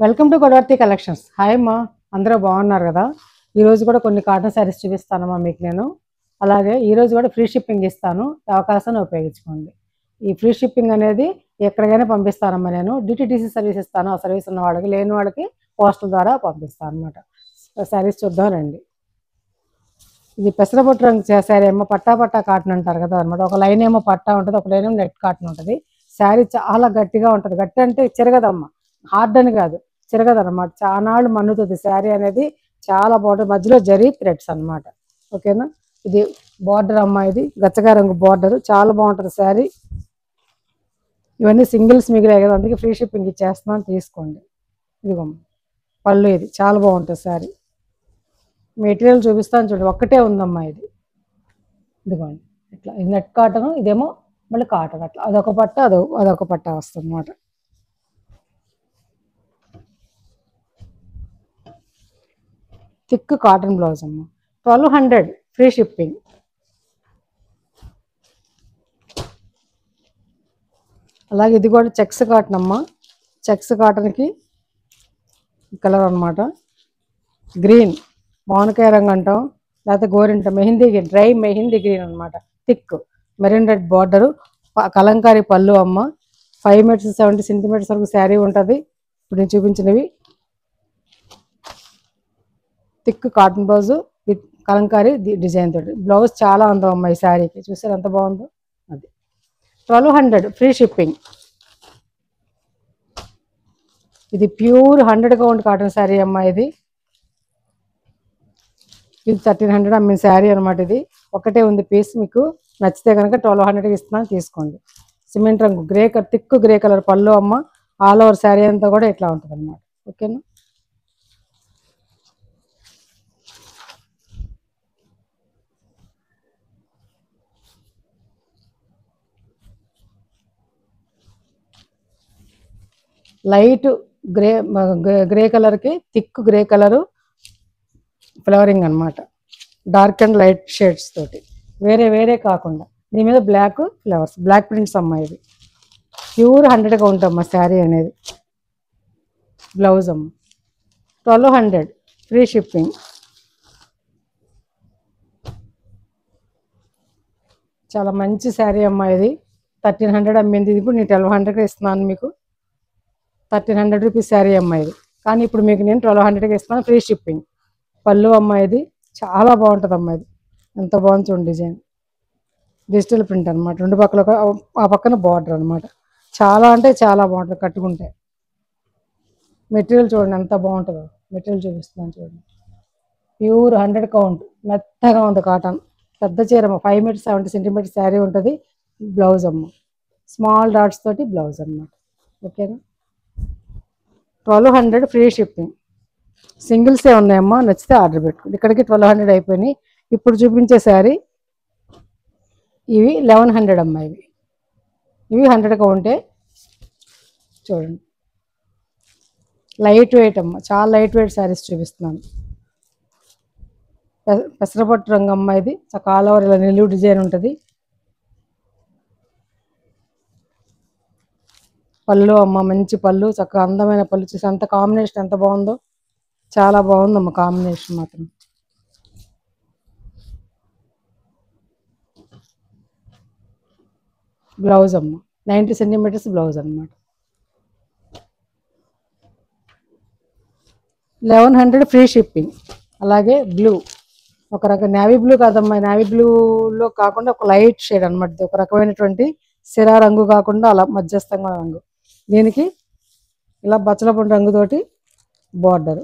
Welcome to Godavarthi collections. Hi అమ్మా, అందరూ బాగున్నారు కదా? ఈరోజు కూడా కొన్ని కాటన్ శారీస్ చూపిస్తానమ్మా మీకు నేను. అలాగే ఈరోజు కూడా ఫ్రీ షిప్పింగ్ ఇస్తాను, అవకాశాన్ని ఉపయోగించుకోండి. ఈ ఫ్రీ షిప్పింగ్ అనేది ఎక్కడికైనా పంపిస్తానమ్మా నేను. డిటిడిసి సర్వీస్ ఇస్తాను, ఆ సర్వీస్ ఉన్న వాళ్ళకి, లేని వాళ్ళకి పోస్టల్ ద్వారా పంపిస్తాను అనమాట. శారీస్ చూద్దాం రండి. ఇది పెసరపొట్టు రంగు శారీ ఏమో పట్టా పట్టా కాటన్ అంటారు కదా అనమాట. ఒక లైన్ ఏమో పట్టా ఉంటుంది, ఒక లైన్ ఏమో నెట్ కాటన్ ఉంటుంది. శారీ చాలా గట్టిగా ఉంటుంది. గట్టి అంటే చిరగదమ్మా, హార్డ్ అని కాదు, చిరగదు అనమాట. చాలా మన్నుతుంది శారీ అనేది, చాలా బాగుంటుంది. మధ్యలో జరీ థ్రెడ్స్ అనమాట. ఓకేనా? ఇది బార్డర్ అమ్మా, ఇది గచ్చగా రంగు బార్డర్, చాలా బాగుంటుంది శారీ. ఇవన్నీ సింగిల్స్ మిగిలాయి కదా, అందుకే ఫ్రీ షిప్పింగ్ ఇచ్చేస్తున్నాను, తీసుకోండి. ఇదిగోమ్మ పళ్ళు, ఇది చాలా బాగుంటుంది శారీ. మెటీరియల్ చూపిస్తాను చూడండి, ఒక్కటే ఉందమ్మా ఇది. ఇదిగోండి ఇట్లా, ఇది నెట్ కాటన్, ఇదేమో మళ్ళీ కాటన్. అట్లా అదొక పట్ట, అదొక పట్ట వస్తుంది అన్నమాట. థిక్ కాటన్ బ్లౌజ్ అమ్మ, 1200 ఫ్రీ షిప్పింగ్. అలాగే ఇది కూడా చెక్స్ కాటన్ అమ్మ. చెక్స్ కాటన్కి కలర్ అనమాట, గ్రీన్, మామిడికాయ రంగు అంటాం, లేకపోతే గోరింట mehndi green, dry mehndi green అనమాట. Thick maroon red border, Kalamkari పళ్ళు అమ్మ. 5 మీటర్స్ 70 సెంటీమీటర్స్ వరకు శారీ ఉంటుంది. ఇప్పుడు నేను చూపించినవి thick cotton blouse with Kalamkari design తోటి. బ్లౌజ్ చాలా అందం అమ్మ ఈ శారీకి, చూసారు ఎంత బాగుందో. అది 1200 ఫ్రీ షిప్పింగ్. ఇది ప్యూర్ 100 కౌంట్ కాటన్ శారీ అమ్మ. ఇది 1300 అమ్మిన శారీ అనమాట. ఇది ఒకటే ఉంది పీస్. మీకు నచ్చితే కనుక 1200కి ఇస్తున్నాను, తీసుకోండి. సిమెంట్ రంగు grey colour, thick grey colour పళ్ళు అమ్మ. ఆల్ ఓవర్ శారీ అంతా కూడా ఇట్లా ఉంటుంది అనమాట. ఓకేనా? లైట్ గ్రే కలర్కి థిక్ గ్రే కలరు ఫ్లవరింగ్ అనమాట. డార్క్ అండ్ లైట్ షేడ్స్ తోటి, వేరే వేరే కాకుండా. దీని మీద బ్లాక్ ఫ్లవర్స్, బ్లాక్ ప్రింట్స్ అమ్మ. ఇది ప్యూర్ 100 కౌంట్ అమ్మ శారీ అనేది. బ్లౌజ్ అమ్మ 1200 ఫ్రీ షిప్పింగ్. చాలా మంచి శారీ అమ్మ. ఇది 1300 అమ్మింది, ఇది ఇప్పుడు నేను 1200కి ఇస్తున్నాను మీకు. 1300 రూపీస్ శారీ అమ్మ ఇది, కానీ ఇప్పుడు మీకు నేను 1200కి ఇస్తున్నాను, ఫ్రీ షిప్పింగ్. పళ్ళు అమ్మ, ఇది చాలా బాగుంటుంది అమ్మ. ఇది ఎంత బాగుంది చూడండి, డిజైన్ డిజిటల్ ప్రింట్ అనమాట. రెండు పక్కల ఆ పక్కన బార్డర్ అనమాట. చాలా అంటే చాలా బాగుంటుంది కట్టుకుంటే. మెటీరియల్ చూడండి ఎంత బాగుంటుందో. మెటీరియల్ చూపిస్తున్నాను చూడండి, ప్యూర్ 100 కౌంట్, మెత్తగా ఉంది కాటన్. పెద్ద చీర అమ్మ, 5 మీటర్స్ 70 సెంటీమీటర్స్ శారీ ఉంటుంది. బ్లౌజ్ అమ్మ స్మాల్ డాట్స్ తోటి బ్లౌజ్ అనమాట. ఓకేనా? 1200 ఫ్రీ షిప్పింగ్. సింగిల్సే ఉన్నాయమ్మా, నచ్చితే ఆర్డర్ పెట్టుకోండి. ఇక్కడికి 1200 అయిపోయినాయి. ఇప్పుడు చూపించే శారీ ఇవి 1100 అమ్మా. ఇవి 100 కౌంటే. చూడండి లైట్ వెయిట్ అమ్మ, చాలా లైట్ వెయిట్ శారీస్ చూపిస్తున్నాను. పెసరపట్టు రంగు అమ్మ. ఇది ఆల్ ఓవర్ ఇలా నిలువు డిజైన్ ఉంటుంది. పళ్ళు అమ్మ, మంచి పళ్ళు, చక్కగా అందమైన పళ్ళు. చూసి అంత కాంబినేషన్ ఎంత బాగుందో, చాలా బాగుందమ్మ కాంబినేషన్ మాత్రం. బ్లౌజ్ అమ్మ 90 సెంటీమీటర్స్ బ్లౌజ్ అనమాట. 1100 ఫ్రీ షిప్పింగ్. అలాగే బ్లూ, ఒక రకం నేవీ బ్లూ కాదమ్మా, నేవీ బ్లూలో కాకుండా ఒక లైట్ షేడ్ అనమాట. ఒక రకమైనటువంటి సిరా రంగు కాకుండా అలా మధ్యస్థంగా రంగు. దీనికి ఇలా బచ్చలపండు రంగుతోటి బార్డరు.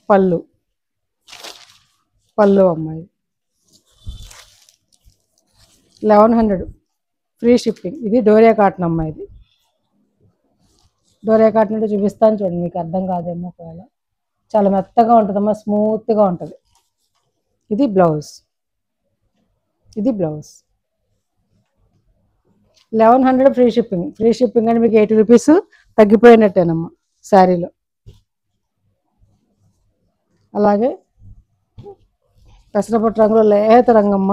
పళ్ళు అమ్మాయి 1100 ఫ్రీ షిప్పింగ్. ఇది డోరియా కాటన్ అమ్మ. ఇది డోరియా కాటన్ అంటే చూపిస్తాను చూడండి, మీకు అర్థం కాదేమో ఒకవేళ. చాలా మెత్తగా ఉంటుందమ్మా, స్మూత్గా ఉంటుంది. ఇది blouse. 1100 free shipping. Free shipping అంటే మీకు 80 రూపీస్ తగ్గిపోయినట్టేనమ్మా శారీలో. అలాగే పెసరపట్టు రంగులో లేత రంగమ్మ,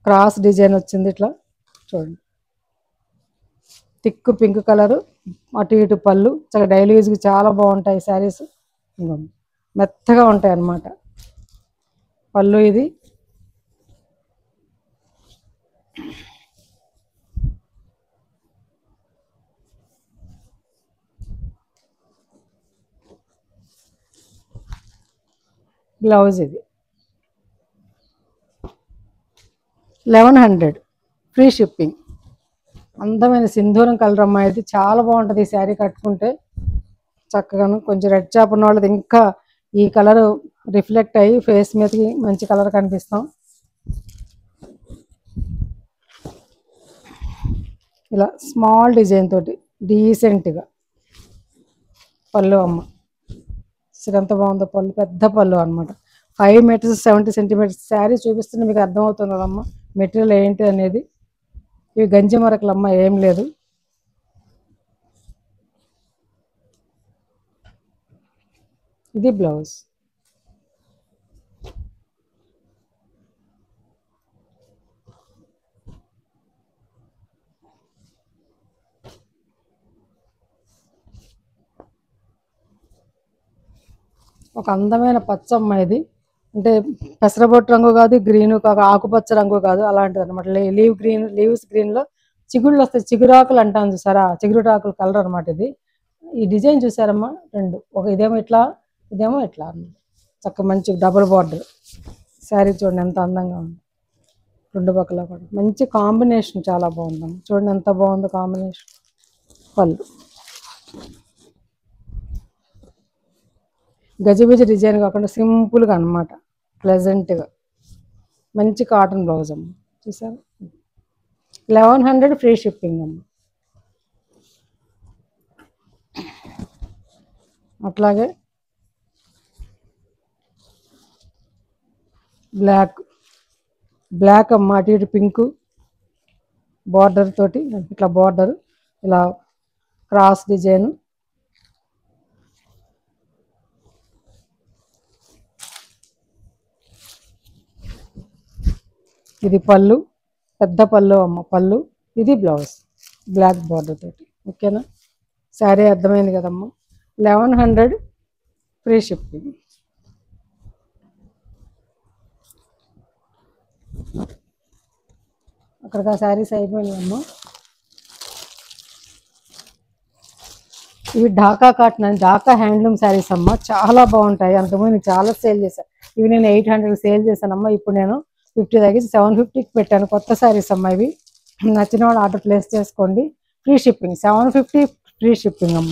క్రాస్ డిజైన్ వచ్చింది ఇట్లా చూడండి. థిక్ పింక్ కలరు, అటు ఇటు పళ్ళు చక్కగా డైలీ యూజ్కి చాలా బాగుంటాయి శారీస్. మెత్తగా ఉంటాయి అన్నమాట. పళ్ళు ఇది. బ్లౌజ్ ఇది 1100 ఫ్రీ షిప్పింగ్. అందమైన సింధూరం కలర్ అమ్మాయి ఇది. చాలా బాగుంటుంది ఈ శారీ కట్టుకుంటే. చక్కగాను కొంచెం రెడ్ చాప్ ఉన్న వాళ్ళది ఇంకా ఈ కలర్ రిఫ్లెక్ట్ అయ్యి ఫేస్ మీదకి మంచి కలర్ కనిపిస్తాం. ఇలా స్మాల్ డిజైన్ తోటి డీసెంట్గా పళ్ళు అమ్మ. ఎంత బాగుందో పళ్ళు. పెద్ద పళ్ళు అనమాట. 5 మీటర్స్ 70 సెంటీమీటర్స్ శారీ చూపిస్తుంటే మీకు అర్థమవుతుంది కదమ్మా మెటీరియల్ ఏంటి అనేది. ఇవి గంజి మరకలమ్మ, ఏం లేదు. ఇది బ్లౌజ్. ఒక అందమైన పచ్చమ్మ ఇది. అంటే పెసరబొట్టు రంగు కాదు, గ్రీన్ కాదు, ఆకుపచ్చ రంగు కాదు, అలాంటిది అనమాట. లీవ్స్ గ్రీన్లో చిగుళ్ళు వస్తాయి. చిగురాకులు అంటాను చూసారా, చిగురుటాకులు కలర్ అనమాట ఇది. ఈ డిజైన్ చూసారమ్మా రెండు. ఇదేమో ఇట్లా, ఇదేమో ఇట్లా అన్నమాట. చక్క మంచి డబుల్ బార్డర్ శారీ చూడండి ఎంత అందంగా ఉంది. రెండు పక్కల కూడా మంచి కాంబినేషన్, చాలా బాగుందమ్మా. చూడండి ఎంత బాగుందో కాంబినేషన్. పళ్ళు గజిబిజి డిజైన్ కాకుండా సింపుల్గా అనమాట, ప్లెజెంట్గా. మంచి కాటన్ బ్లౌజ్ అమ్మ. చూసారా 1100 ఫ్రీ షిప్పింగ్ అమ్మ. అట్లాగే బ్లాక్ అమ్మ. అటు ఇటు పింక్ బార్డర్ తోటి ఇట్లా బార్డర్, ఇలా క్రాస్ డిజైన్. ఇది పళ్ళు, పెద్ద పళ్ళు అమ్మ. పళ్ళు ఇది బ్లౌజ్ బ్లాక్ బార్డర్ తోటి. ఓకేనా, శారీ అర్థమైంది కదమ్మా. 1100 ఫ్రీ షిప్పింగ్. అక్కడికి ఆ శారీస్ అయిపోయినాయమ్మా. ఇవి ఢాకా కాటన్ అని, ఢాకా హ్యాండ్లూమ్ శారీస్ అమ్మ. చాలా బాగుంటాయి. అంతకుముందు నేను చాలా సేల్ చేశాను. ఇవి నేను 800 సేల్ చేశానమ్మా. ఇప్పుడు నేను 50 తగ్గించి 750కి పెట్టాను. కొత్త శారీస్ అమ్మ ఇవి. నచ్చిన వాళ్ళు ఆర్డర్ ప్లేస్ చేసుకోండి. ఫ్రీ షిప్పింగ్ 750 ఫ్రీ షిప్పింగ్ అమ్మ.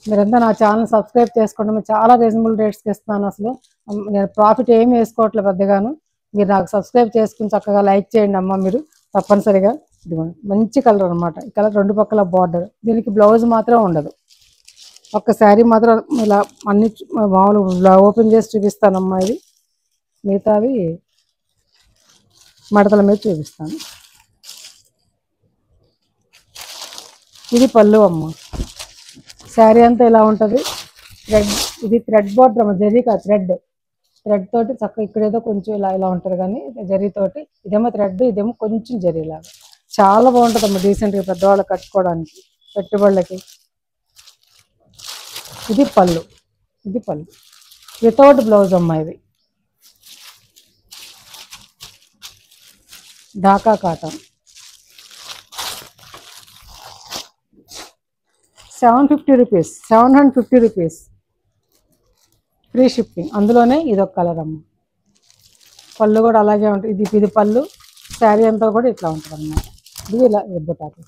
మీరంతా నా ఛానల్ సబ్స్క్రైబ్ చేసుకోండి. మీరు చాలా రీజనబుల్ రేట్స్కి ఇస్తున్నాను. అసలు నేను ప్రాఫిట్ ఏమీ వేసుకోవట్లేదు పెద్దగాను. మీరు నాకు సబ్స్క్రైబ్ చేసుకుని చక్కగా లైక్ చేయండి అమ్మ మీరు తప్పనిసరిగా. ఇదిగోండి మంచి కలర్ అనమాట. ఈ కలర్ రెండు పక్కల బార్డర్. దీనికి బ్లౌజ్ మాత్రం ఉండదు. ఒక్క శారీ మాత్రం ఇలా అన్ని మామూలు ఓపెన్ చేసి చూపిస్తానమ్మా. ఇది మిగతావి మడతల మీద చూపిస్తాను. ఇది పళ్ళు అమ్మ. శారీ అంతా ఇలా ఉంటుంది. ఇది థ్రెడ్ బార్డర్ అమ్మ, జరీ కాదు థ్రెడ్ తోటి చక్కగా. ఇక్కడేదో కొంచెం ఇలా ఉంటుంది కానీ జరీతోటి. ఇదేమో థ్రెడ్, ఇదేమో కొంచెం జరీలాగా. చాలా బాగుంటుంది అమ్మ, డీసెంట్గా పెద్దవాళ్ళకి కట్టుకోవడానికి, పెట్టుబడులకి. ఇది పళ్ళు వితౌట్ బ్లౌజ్ అమ్మ. ఇది Dhaka cotton. 750 rupees, 750 rupees free shipping. అందులోనే ఇదొక కలర్ అమ్మ. పళ్ళు కూడా అలాగే ఉంటుంది. ఇది పళ్ళు. శారీ అంతా కూడా ఇట్లా ఉంటుంది అన్నమాట. ఇది ఇలా ఎబ్బుటాకు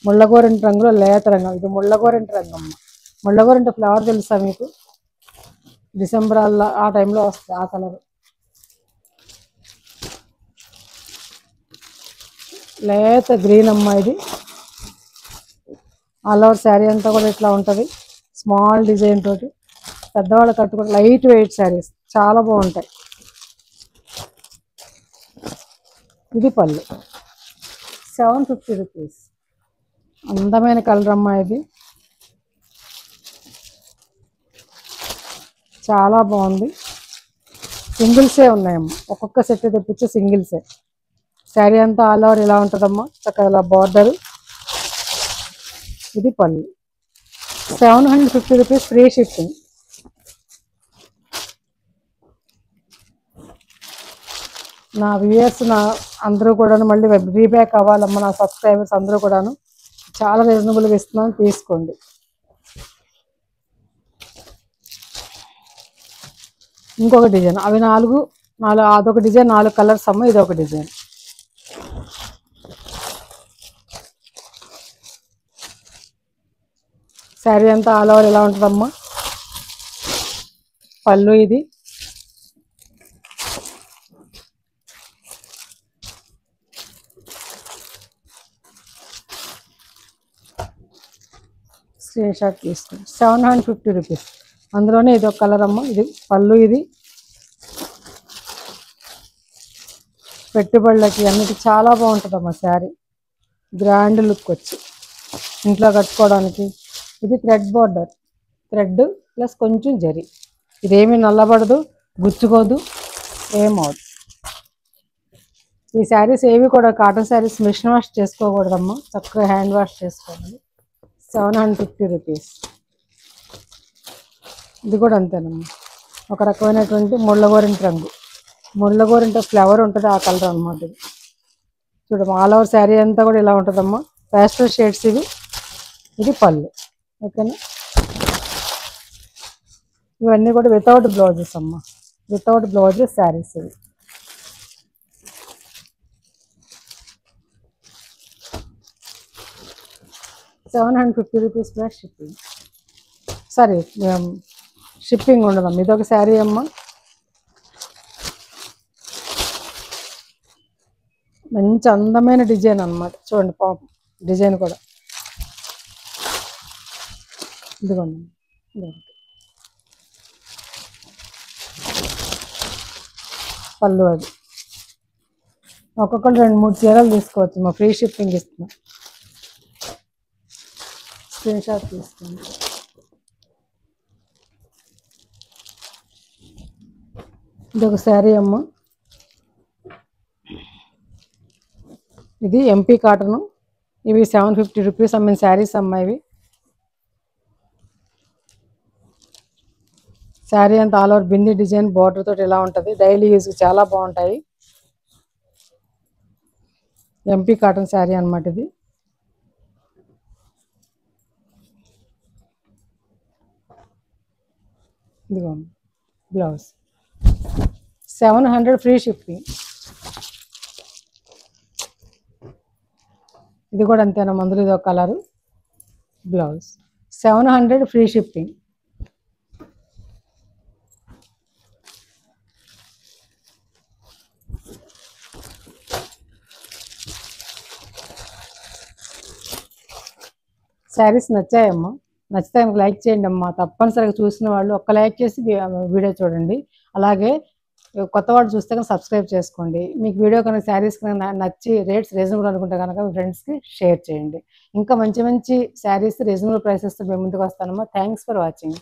ముళ్ళగోరింటి రంగులో లేత రంగు. ఇది ముళ్ళగోరింటి రంగు అమ్మ. ముళ్ళగోరింటి ఫ్లవర్ తెలుసా మీకు? డిసెంబర్ ఆ టైంలో వస్తుంది ఆ కలర్. లేత గ్రీన్ అమ్మ. ఇది ఆల్ ఓవర్ శారీ అంతా కూడా ఇట్లా ఉంటుంది. స్మాల్ డిజైన్ తోటి పెద్దవాళ్ళు కట్టుకుంటే లైట్ వెయిట్ శారీస్ చాలా బాగుంటాయి. ఇది పళ్ళు 750 రూపీస్. అందమైన కలర్ అమ్మ. ఇది చాలా బాగుంది. సింగిల్సే ఉన్నాయమ్మ. ఒక్కొక్క సెట్ తెప్పించి సింగిల్సే. శారీ అంతా ఆల్ ఓవర్ ఇలా ఉంటుందమ్మా. చక్కగా ఇలా బార్డరు. ఇది పళ్ళు. 750 రూపీస్ ఫ్రీ షిప్పింగ్. నా వ్యూయర్స్ అందరూ కూడాను మళ్ళీ రీబ్యాక్ అవ్వాలమ్మా. నా సబ్స్క్రైబర్స్ అందరూ కూడాను చాలా రీజనబుల్గా ఇస్తున్నాను, తీసుకోండి. ఇంకొక డిజైన్, అవి నాలుగు అదొక డిజైన్, 4 కలర్స్ అమ్మ. ఇది ఒక డిజైన్. శారీ అంతా ఆల్ ఓవర్ ఇలా ఉంటుందమ్మా. పళ్ళు ఇది. స్క్రీన్ షాట్ తీసుకోండి. 750 రూపీస్. అందులోనే ఇది ఒక కలర్ అమ్మ. ఇది పళ్ళు. ఇది పెట్టుబడులకి అన్నిటి చాలా బాగుంటుందమ్మా శారీ. గ్రాండ్ లుక్ వచ్చి ఇంట్లో కట్టుకోవడానికి. ఇది థ్రెడ్ బార్డర్, థ్రెడ్ ప్లస్ కొంచెం జరీ. ఇదేమీ నల్లబడదు, గుచ్చుకోదు, ఏమవుదు. ఈ శారీస్ ఏవి కూడా కాటన్ శారీస్ మిషన్ వాష్ చేసుకోకూడదమ్మా, చక్కగా హ్యాండ్ వాష్ చేసుకోవాలి. 750 రూపీస్. ఇది కూడా అంతేనమ్మా. ఒక రకమైనటువంటి ముళ్ళగోరింట రంగు, ముళ్ళగోరింట ఫ్లవర్ ఉంటుంది, ఆ కలర్ అనమాట. ఇది చూడమ్మా, ఆల్ ఓవర్ శారీ అంతా కూడా ఇలా ఉంటుందమ్మా. ప్యాస్టల్ షేడ్స్ ఇవి. ఇది పళ్ళు. ఓకేనా. ఇవన్నీ కూడా వితౌట్ బ్లౌజెస్ అమ్మా, వితౌట్ బ్లౌజెస్ శారీస్ ఇవి. ₹750 ప్లస్ షిప్పింగ్. సరే, షిప్పింగ్ ఉండదమ్మా. ఇదొక శారీ అమ్మ. మంచి అందమైన డిజైన్ అనమాట. చూడండి పాపం డిజైన్ కూడా. ఇదిగోండి, పళ్ళు. అది ఒక్కొక్కరు 2-3 చీరలు తీసుకోవచ్చు. మా ఫ్రీ షిప్పింగ్ ఇస్తున్నాం. స్క్రీన్ షాట్ తీసుకోండి. ఇది ఒక శారీ అమ్మ. ఇది ఎంపీ కాటను. ఇవి 750 రూపీస్ అమ్మిన శారీస్ అమ్మ. ఇవి శారీ అంతా ఆల్ ఓవర్ బింది డిజైన్ బార్డర్ తోటి ఇలా ఉంటుంది. డైలీ యూజ్ చాలా బాగుంటాయి. ఎంపీ కాటన్ శారీ అనమాట ఇది. ఇదిగో బ్లౌజ్. 700 free shipping. ఇది కూడా అంతేనా మందులు. ఇది ఒక colour. Blouse. 700 free shipping. Saris నచ్చాయమ్మా? నచ్చితే లైక్ చేయండి అమ్మా. తప్పనిసరిగా చూసిన వాళ్ళు ఒక్క లైక్ చేసి వీడియో చూడండి. అలాగే కొత్త వాళ్ళు చూస్తే కనుక సబ్స్క్రైబ్ చేసుకోండి. మీకు వీడియో కనుక శారీస్ కనుక నచ్చి రేట్స్ రీజనబుల్ అనుకుంటే కనుక మీ ఫ్రెండ్స్కి షేర్ చేయండి. ఇంకా మంచి మంచి శారీస్ రీజనబుల్ ప్రైసెస్తో మేము ముందుకు వస్తానమ్మా. Thanks for watching.